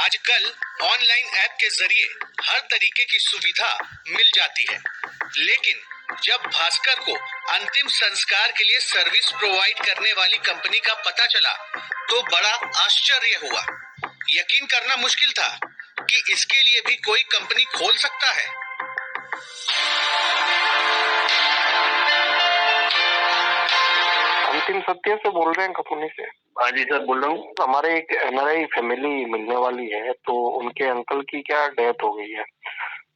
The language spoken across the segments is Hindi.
आजकल ऑनलाइन ऐप के जरिए हर तरीके की सुविधा मिल जाती है, लेकिन जब भास्कर को अंतिम संस्कार के लिए सर्विस प्रोवाइड करने वाली कंपनी का पता चला तो बड़ा आश्चर्य हुआ। यकीन करना मुश्किल था कि इसके लिए भी कोई कंपनी खोल सकता है। अंतिम सत्य से बोल रहे हैं कंपनी से? हाँ जी सर, बोल रहा हूँ। हमारे एक एनआरआई फैमिली मिलने वाली है, तो उनके अंकल की क्या डेथ हो गई है,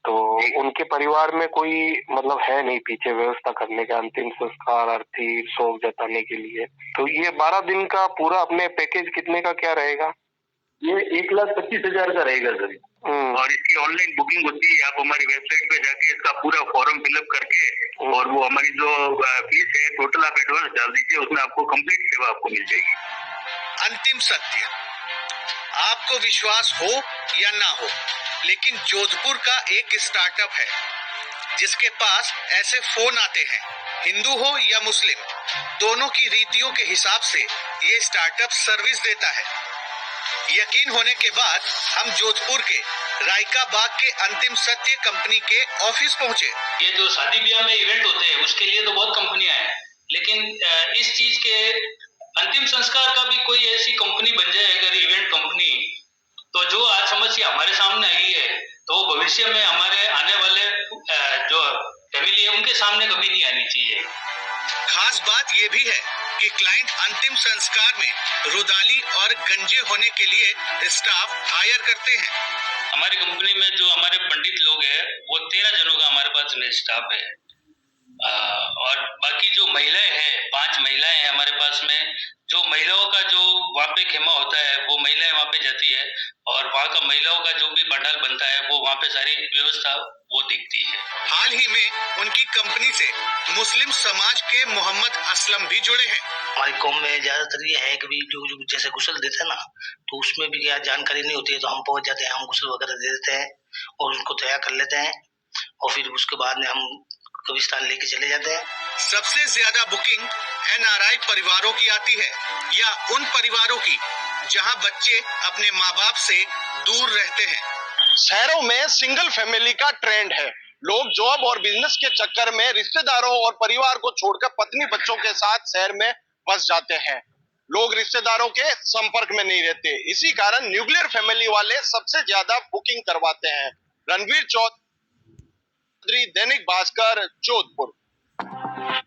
तो उनके परिवार में कोई मतलब है नहीं पीछे व्यवस्था करने का अंतिम संस्कार अर्थी शोक जताने के लिए। तो ये 12 दिन का पूरा अपने पैकेज कितने का क्या रहेगा? ये 1,25,000 का रहेगा सर। और इसकी ऑनलाइन बुकिंग होती है। आप हमारी वेबसाइट पे जाके इसका पूरा फॉर्म फिलअप करके और वो हमारी जो फीस है टोटल आप एडवांस डाल दीजिए, उसमें आपको कंप्लीट सेवा आपको मिल जाएगी। अंतिम सत्य, आपको विश्वास हो या ना हो, लेकिन जोधपुर का एक स्टार्टअप है जिसके पास ऐसे फोन आते हैं। हिंदू हो या मुस्लिम, दोनों की रीतियों के हिसाब से ये स्टार्टअप सर्विस देता है। यकीन होने के बाद हम जोधपुर के रायका बाग के अंतिम सत्य कंपनी के ऑफिस पहुंचे। ये जो शादी ब्याह में इवेंट होते हैं उसके लिए तो बहुत कंपनियां हैं, लेकिन इस चीज के अंतिम संस्कार का भी कोई ऐसी कंपनी बन जाए अगर इवेंट कंपनी, तो जो आज समस्या हमारे सामने आई है तो भविष्य में हमारे आने वाले जो फैमिली है उनके सामने कभी नहीं आनी चाहिए। खास बात यह भी है कि क्लाइंट अंतिम संस्कार में रुदाली और गंजे होने के लिए स्टाफ हायर करते हैं। हमारी कंपनी में जो हमारे पंडित लोग हैं वो 13 जनों का हमारे पास में स्टाफ है, और बाकी जो महिलाएं हैं 5 महिलाएं हैं हमारे पास में। जो महिलाओं का जो वहाँ पे खेमा होता है वो महिलाएं वहाँ पे जाती है, और वहाँ का महिलाओं का जो भी पंडाल बनता है वो वहाँ पे सारी व्यवस्था वो देखती है। हाल ही में उनकी कंपनी से मुस्लिम समाज के मोहम्मद असलम भी जुड़े हैं। हमारी कौम में ज्यादातर ये है कि जो जैसे गुस्ल देते हैं ना, तो उसमें भी क्या जानकारी नहीं होती है, तो हम पहुंच जाते हैं, हम गुस्ल वगैरह दे देते हैं और उनको तैयार कर लेते हैं, और फिर उसके बाद में हम कब्रिस्तान लेके चले जाते हैं। सबसे ज्यादा बुकिंग एनआरआई परिवारों की आती है, या उन परिवारों की जहां बच्चे अपने माँ बाप से दूर रहते हैं। शहरों में सिंगल फैमिली का ट्रेंड है। लोग जॉब और बिजनेस के चक्कर में रिश्तेदारों और परिवार को छोड़कर पत्नी बच्चों के साथ शहर में बस जाते हैं। लोग रिश्तेदारों के संपर्क में नहीं रहते, इसी कारण न्यूक्लियर फैमिली वाले सबसे ज्यादा बुकिंग करवाते हैं। रणवीर चौधरी, दैनिक भास्कर, जोधपुर।